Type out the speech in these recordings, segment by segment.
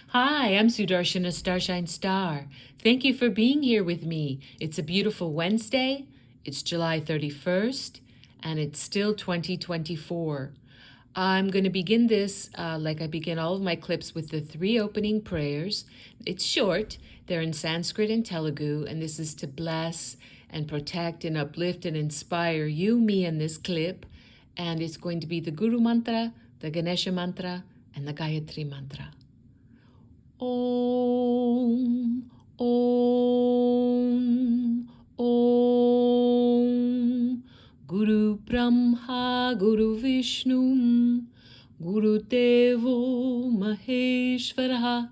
Hi, I'm Sudarshana Starshine Star. Thank you for being here with me. It's a beautiful Wednesday. It's July 31st, and it's still 2024. I'm going to begin this, like I begin all of my clips, with the three opening prayers. It's short, they're in Sanskrit and Telugu, and this is to bless and protect and uplift and inspire you, me, and this clip. And it's going to be the Guru Mantra, the Ganesha Mantra, and the Gayatri Mantra. Om, Om, Om. Guru Brahma, Guru Vishnu, Guru Devo Maheshwara,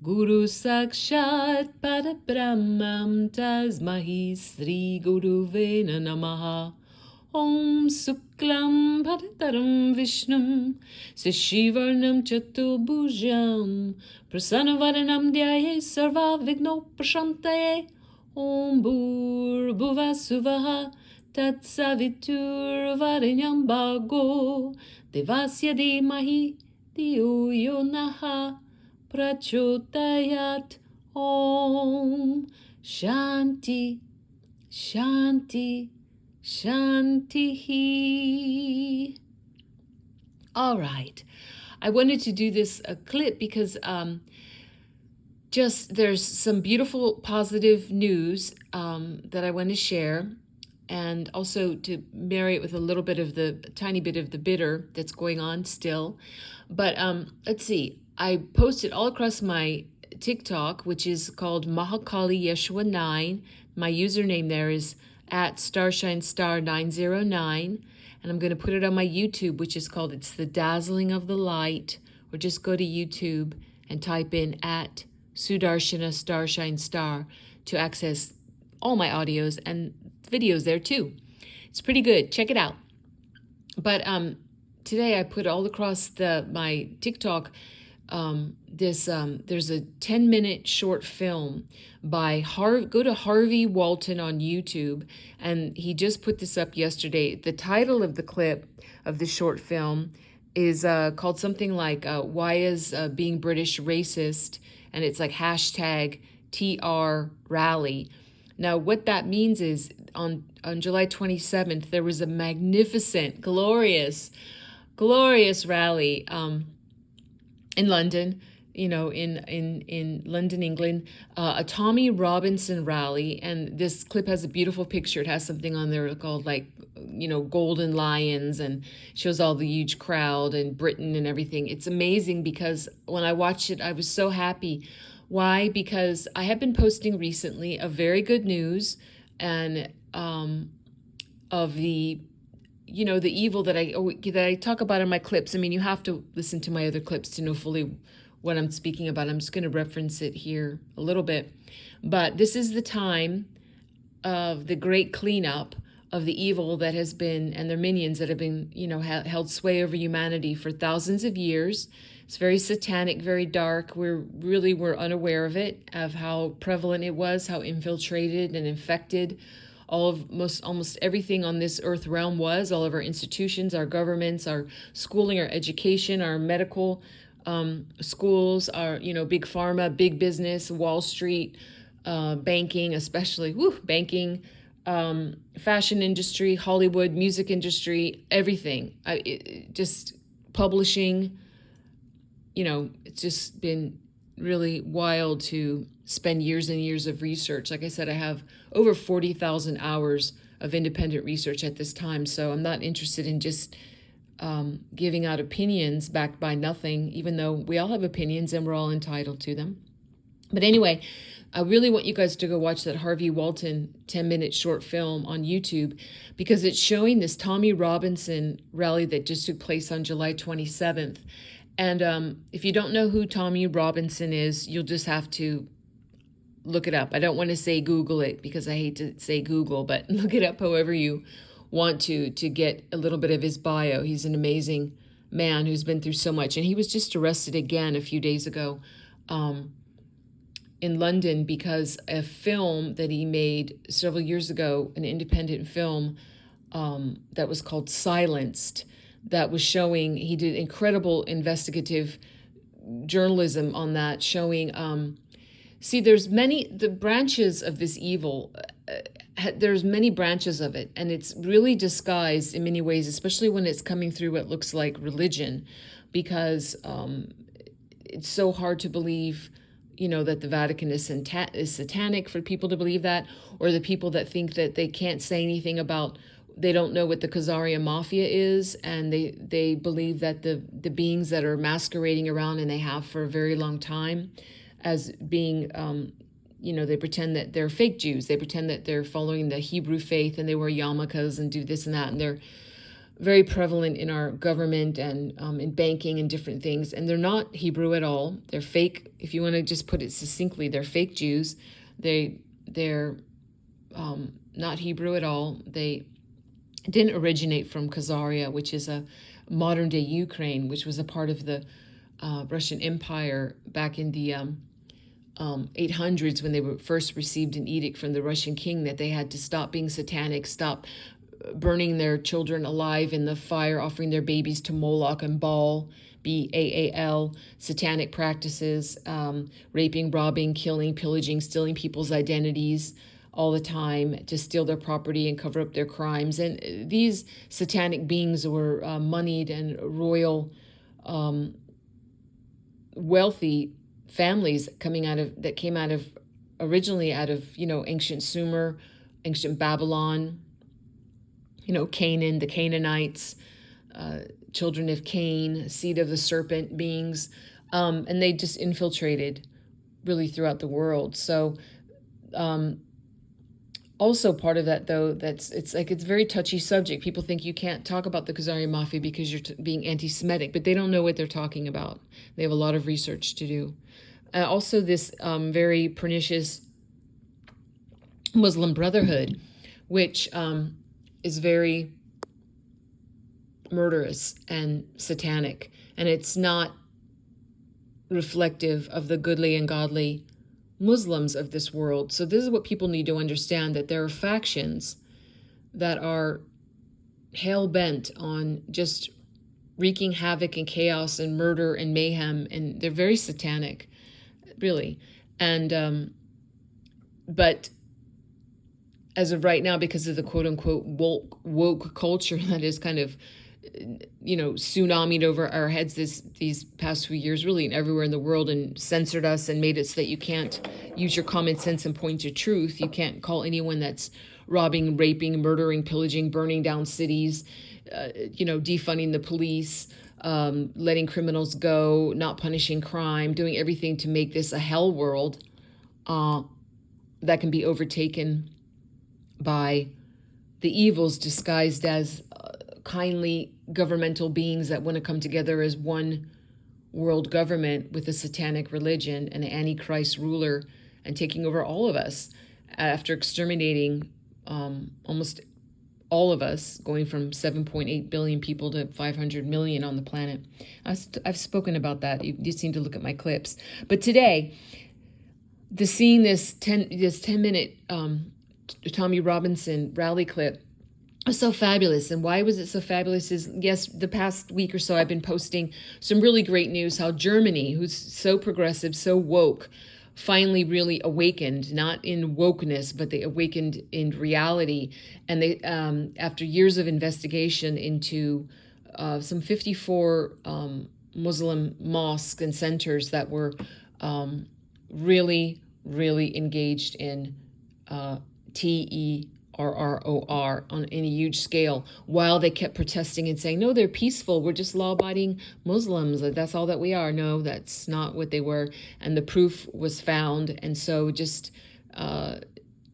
Guru Sakshat Parabrahmam Tasmahi Sri Guru Vena Namaha. Om Suklam Bharataram Vishnum Sishivarnam Chatubhujam Prasanavaranam Dhyaye Sarva Vigno Prashantaye. Om Bhuvasuvaha Tatsavitur Varinyam Bhago Devasya Dhimahi Dhiyo Yonaha Prachodayat. Om Shanti Shanti Shantihi. All right. I wanted to do this clip because just there's some beautiful positive news that I want to share, and also to marry it with a little bit of the tiny bit of the bitter that's going on still. But let's see. I posted all across my TikTok, which is called Mahakali Yeshua 9. My username there is at StarshineStar909, and I'm going to put it on my YouTube, which is called It's the Dazzling of the Light, or just go to YouTube and type in at Sudarshana Starshine Star to access all my audios and videos there too. It's pretty good. Check it out. But today I put all across my TikTok there's a 10-minute short film by go to Harvey Walton on YouTube, and he just put this up yesterday. The title of the clip of the short film is called something like Why is Being British Racist? And it's like hashtag TR Rally. Now, what that means is on July 27th, there was a magnificent, glorious rally in London, in London, England, a Tommy Robinson rally. And this clip has a beautiful picture. It has something on there called Golden Lions, and shows all the huge crowd and Britain and everything. It's amazing because when I watched it, I was so happy. Why? Because I have been posting recently of very good news and of the evil that I talk about in my clips. I mean, you have to listen to my other clips to know fully what I'm speaking about. I'm just going to reference it here a little bit. But this is the time of the great cleanup of the evil that has been, and their minions that have been, held sway over humanity for thousands of years. It's very satanic, very dark. We're unaware of it, of how prevalent it was, how infiltrated and infected almost everything on this earth realm was. All of our institutions, our governments, our schooling, our education, our medical schools, our big pharma, big business, Wall Street, banking, especially banking, fashion industry, Hollywood, music industry, everything. Just publishing. It's just been really wild to spend years and years of research. Like I said, I have over 40,000 hours of independent research at this time, so I'm not interested in just giving out opinions backed by nothing, even though we all have opinions and we're all entitled to them. But anyway, I really want you guys to go watch that Harvey Walton 10-minute short film on YouTube, because it's showing this Tommy Robinson rally that just took place on July 27th. And if you don't know who Tommy Robinson is, you'll just have to look it up. I don't want to say Google it because I hate to say Google, but look it up however you want to get a little bit of his bio. He's an amazing man who's been through so much. And he was just arrested again a few days ago in London because a film that he made several years ago, an independent film that was called Silenced, that was showing, he did incredible investigative journalism on that, showing see, there's the branches of this evil. There's many branches of it, and it's really disguised in many ways, especially when it's coming through what looks like religion, because it's so hard to believe, that the Vatican is satanic, for people to believe that, or the people that think that they can't say anything about, they don't know what the Khazarian Mafia is, and they believe that the beings that are masquerading around, and they have for a very long time, as being, they pretend that they're fake Jews. They pretend that they're following the Hebrew faith, and they wear yarmulkes and do this and that, and they're very prevalent in our government and in banking and different things. And they're not Hebrew at all. They're fake. If you want to just put it succinctly, they're fake Jews. They're not Hebrew at all. They didn't originate from Khazaria, which is a modern day Ukraine, which was a part of the Russian Empire back in the 800s, when they were first received an edict from the Russian king that they had to stop being satanic, stop burning their children alive in the fire, offering their babies to Moloch and Baal, Baal, satanic practices, raping, robbing, killing, pillaging, stealing people's identities all the time to steal their property and cover up their crimes. And these satanic beings were moneyed and royal, wealthy families that came out of originally out of ancient Sumer, ancient Babylon, Canaan, the Canaanites, children of Cain, seed of the serpent beings, and they just infiltrated really throughout the world. So also part of that, though, it's a very touchy subject. People think you can't talk about the Khazarian Mafia because you're being anti-Semitic, but they don't know what they're talking about. They have a lot of research to do. Also, this very pernicious Muslim Brotherhood, which is very murderous and satanic, and it's not reflective of the goodly and godly Muslims of this world. So this is what people need to understand, that there are factions that are hell-bent on just wreaking havoc and chaos and murder and mayhem, and they're very satanic, really. And but as of right now, because of the quote-unquote woke culture that is kind of tsunamied over our heads these past few years, really, and everywhere in the world, and censored us and made it so that you can't use your common sense and point to truth. You can't call anyone that's robbing, raping, murdering, pillaging, burning down cities, defunding the police, letting criminals go, not punishing crime, doing everything to make this a hell world that can be overtaken by the evils disguised as kindly governmental beings that want to come together as one world government with a satanic religion and an antichrist ruler and taking over all of us after exterminating almost all of us, going from 7.8 billion people to 500 million on the planet. I've spoken about that. You just need to look at my clips. But today, seeing this 10-minute Tommy Robinson rally clip was so fabulous. And why was it so fabulous is, yes, the past week or so I've been posting some really great news how Germany, who's so progressive, so woke, finally really awakened, not in wokeness, but they awakened in reality. And they, after years of investigation into some 54 Muslim mosques and centers that were really, really engaged in terror on a huge scale, while they kept protesting and saying, no, they're peaceful, we're just law-abiding Muslims, that's all that we are. No, that's not what they were. And the proof was found. And so just not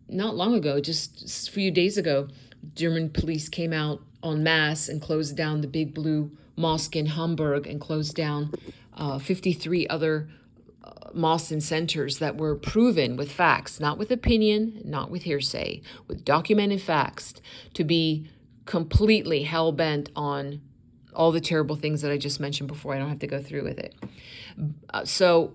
long ago, just a few days ago, German police came out en masse and closed down the Big Blue Mosque in Hamburg and closed down 53 other mosques and centers that were proven with facts, not with opinion, not with hearsay, with documented facts, to be completely hell-bent on all the terrible things that I just mentioned before. I don't have to go through with it. So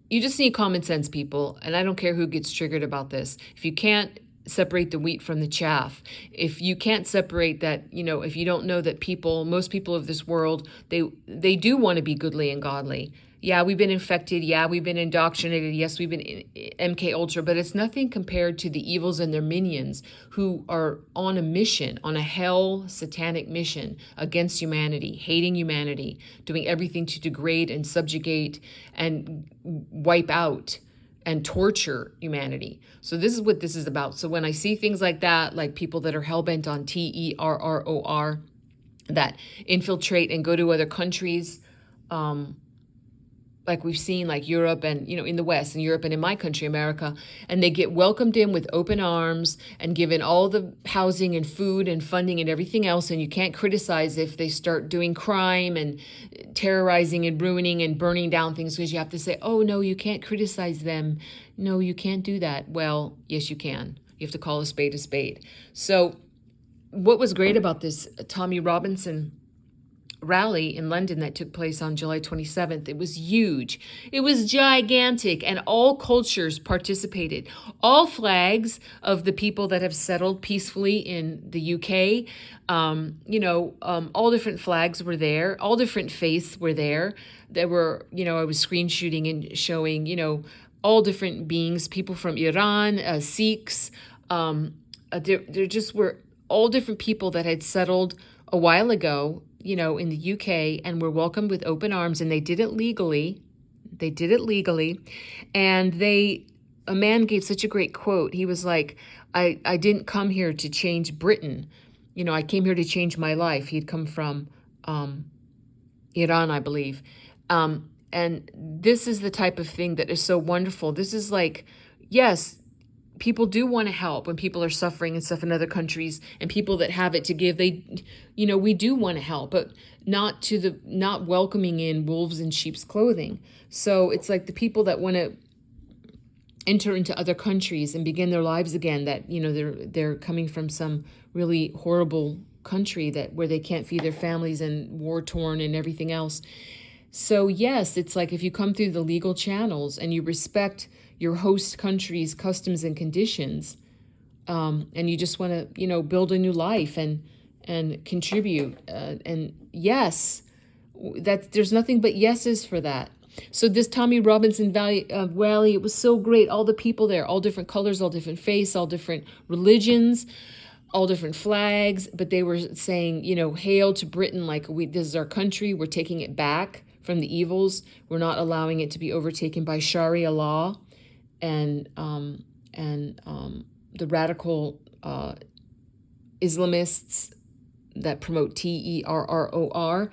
you just need common sense, people, and I don't care who gets triggered about this. If you can't separate the wheat from the chaff. If you can't separate that, if you don't know that most people of this world, they do want to be goodly and godly. Yeah, we've been infected. Yeah, we've been indoctrinated. Yes, we've been MK Ultra, but it's nothing compared to the evils and their minions who are on a mission, on a hell satanic mission against humanity, hating humanity, doing everything to degrade and subjugate and wipe out and torture humanity. So this is what this is about. So when I see things like that, like people that are hell-bent on terror, that infiltrate and go to other countries, like we've seen, like Europe and, in the West, in Europe and in my country, America, and they get welcomed in with open arms and given all the housing and food and funding and everything else. And you can't criticize if they start doing crime and terrorizing and ruining and burning down things, because you have to say, oh, no, you can't criticize them. No, you can't do that. Well, yes, you can. You have to call a spade a spade. So what was great about this Tommy Robinson rally in London that took place on July 27th. It was huge. It was gigantic, and all cultures participated. All flags of the people that have settled peacefully in the UK, all different flags were there. All different faiths were there. There were, I was screen shooting and showing, all different beings, people from Iran, Sikhs. There just were all different people that had settled a while ago, in the UK, and were welcomed with open arms, and they did it legally. And a man gave such a great quote. He was like, I didn't come here to change Britain. I came here to change my life. He'd come from Iran, I believe. And this is the type of thing that is so wonderful. This is like, yes, people do want to help when people are suffering and stuff in other countries, and people that have it to give, we do want to help, but not welcoming in wolves in sheep's clothing. So it's like the people that want to enter into other countries and begin their lives again, that, they're coming from some really horrible country where they can't feed their families and war torn and everything else. So yes, it's like if you come through the legal channels and you respect your host country's customs and conditions, and you just want to, build a new life and contribute. And yes, that there's nothing but yeses for that. So this Tommy Robinson rally, it was so great. All the people there, all different colors, all different faiths, all different religions, all different flags. But they were saying, hail to Britain, like this is our country. We're taking it back from the evils. We're not allowing it to be overtaken by Sharia law and the radical Islamists that promote terror.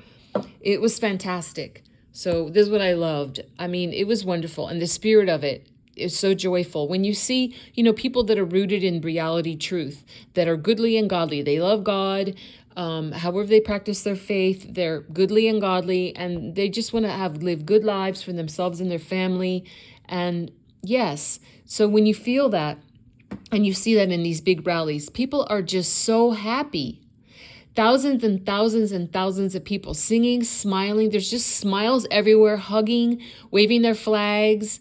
It was fantastic. So this is what I loved. I mean, it was wonderful. And the spirit of it is so joyful. When you see, people that are rooted in reality truth, that are goodly and godly, they love God, however they practice their faith, they're goodly and godly, and they just want to live good lives for themselves and their family. And yes, so when you feel that, and you see that in these big rallies, people are just so happy. Thousands and thousands and thousands of people singing, smiling. There's just smiles everywhere, hugging, waving their flags.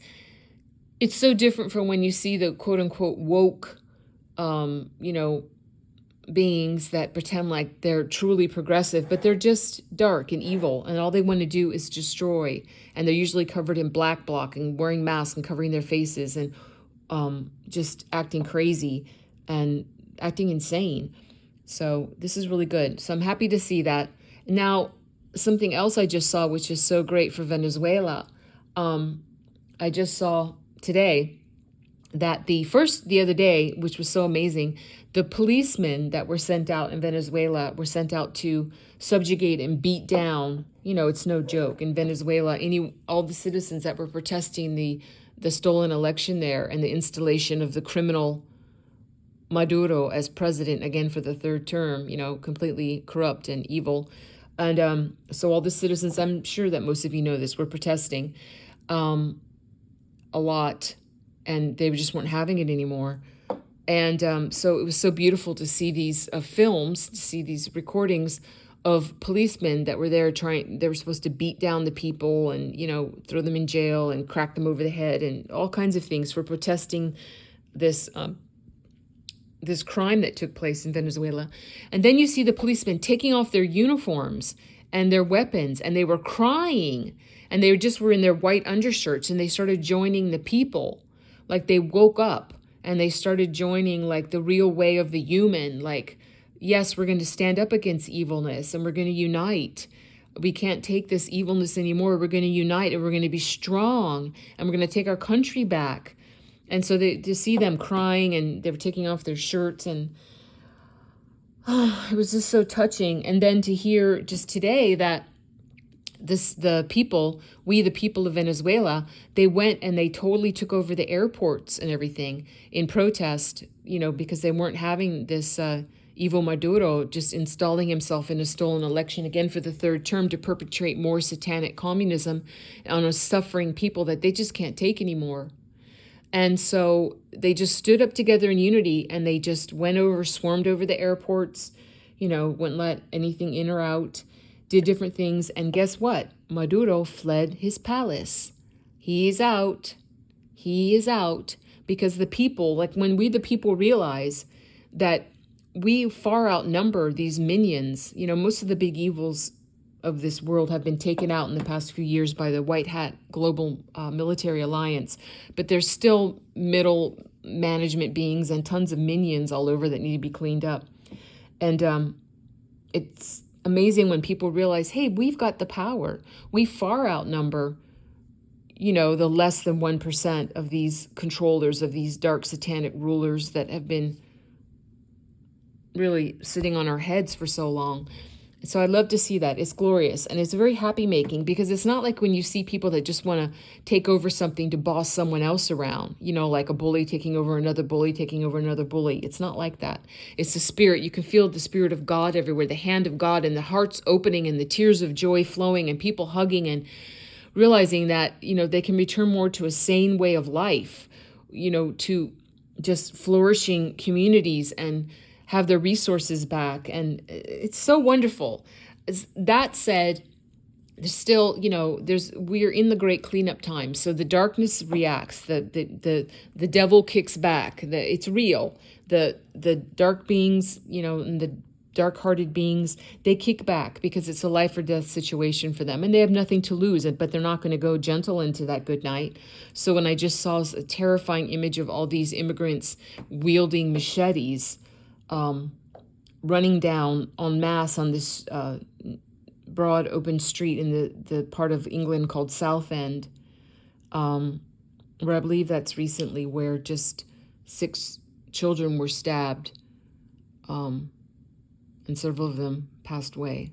It's so different from when you see the quote unquote woke, beings that pretend like they're truly progressive, but they're just dark and evil, and all they want to do is destroy. And they're usually covered in black bloc and wearing masks and covering their faces and just acting crazy and acting insane. So this is really good. So I'm happy to see that. Now, something else I just saw, which is so great for Venezuela. I just saw today that the other day, which was so amazing, the policemen that were sent out in Venezuela were sent out to subjugate and beat down. It's no joke. In Venezuela, all the citizens that were protesting the stolen election there and the installation of the criminal Maduro as president again for the third term, completely corrupt and evil. And so all the citizens, I'm sure that most of you know this, were protesting a lot, and they just weren't having it anymore. And so it was so beautiful to see these films, to see these recordings of policemen that were there they were supposed to beat down the people and, throw them in jail and crack them over the head and all kinds of things for protesting this this crime that took place in Venezuela. And then you see the policemen taking off their uniforms and their weapons, and they were crying, and they just were in their white undershirts, and they started joining the people. Like they woke up and they started joining like the real way of the human. Like, yes, we're going to stand up against evilness and we're going to unite. We can't take this evilness anymore. We're going to unite and we're going to be strong and we're going to take our country back. And so to see them crying and they were taking off their shirts, and it was just so touching. And then to hear just today that the people of Venezuela, they went and they totally took over the airports and everything in protest, because they weren't having this Evo Maduro just installing himself in a stolen election again for the third term to perpetrate more satanic communism on a suffering people that they just can't take anymore. And so they just stood up together in unity, and they just swarmed over the airports, wouldn't let anything in or out, did different things. And guess what? Maduro fled his palace. He's out. He is out because the people, like when we, the people, realize that we far outnumber these minions, most of the big evils of this world have been taken out in the past few years by the White Hat Global Military Alliance, but there's still middle management beings and tons of minions all over that need to be cleaned up. And it's amazing when people realize, hey, we've got the power. We far outnumber, the less than 1% of these controllers, of these dark satanic rulers that have been really sitting on our heads for so long. So I love to see that. It's glorious. And it's very happy making, because it's not like when you see people that just want to take over something to boss someone else around, like a bully taking over another bully, taking over another bully. It's not like that. It's the spirit. You can feel the spirit of God everywhere, the hand of God, and the hearts opening and the tears of joy flowing and people hugging and realizing that, they can return more to a sane way of life, to just flourishing communities and have their resources back. And it's so wonderful. That said, there's still, we're in the great cleanup time. So the darkness reacts, the devil kicks back, it's real. The dark beings, and the dark-hearted beings, they kick back because it's a life or death situation for them, and they have nothing to lose, but they're not going to go gentle into that good night. So when I just saw a terrifying image of all these immigrants wielding machetes, running down en masse on this broad open street in the part of England called Southend, where I believe that's recently, where just 6 children were stabbed, and several of them passed away.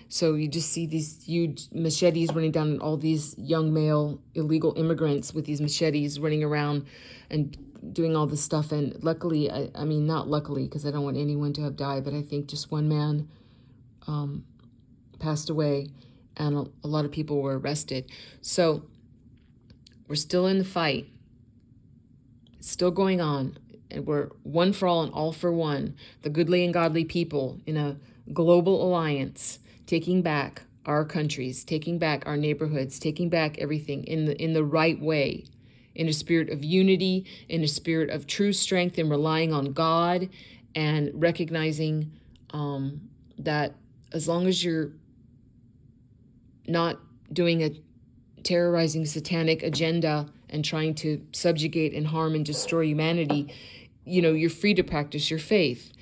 So you just see these huge machetes running down, all these young male illegal immigrants with these machetes running around and doing all this stuff. And luckily, I mean, not luckily, because I don't want anyone to have died, but I think just one man passed away, and a lot of people were arrested. So we're still in the fight. It's still going on. And we're one for all and all for one, the goodly and godly people in a global alliance, taking back our countries, taking back our neighborhoods, taking back everything in the right way, in a spirit of unity, in a spirit of true strength, and relying on God, and recognizing that as long as you're not doing a terrorizing satanic agenda and trying to subjugate and harm and destroy humanity, you're free to practice your faith,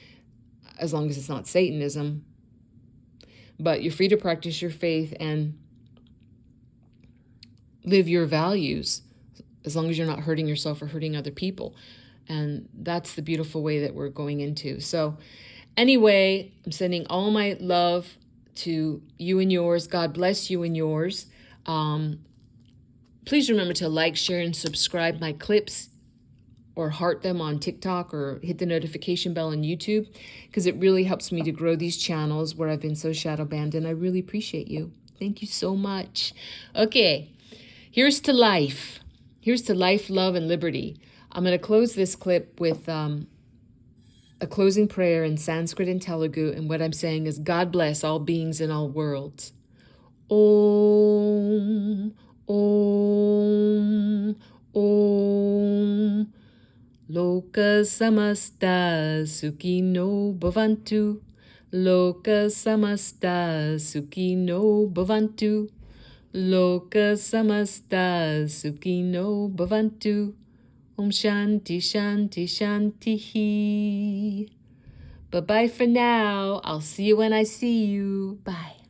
as long as it's not Satanism. But you're free to practice your faith and live your values, as long as you're not hurting yourself or hurting other people. And that's the beautiful way that we're going into. So anyway, I'm sending all my love to you and yours. God bless you and yours. Please remember to like, share, and subscribe my clips, or heart them on TikTok, or hit the notification bell on YouTube, because it really helps me to grow these channels where I've been so shadow banned, and I really appreciate you. Thank you so much. Okay, here's to life. Here's to life, love, and liberty. I'm going to close this clip with a closing prayer in Sanskrit and Telugu, and what I'm saying is, God bless all beings in all worlds. Om, Om, Om. Loka Loka samasta sukhino bhavantu. Loka samasta sukhino bhavantu. Loka samasta sukhino bhavantu. Om Shanti Shanti Shanti. Bye-bye for now. I'll see you when I see you. Bye.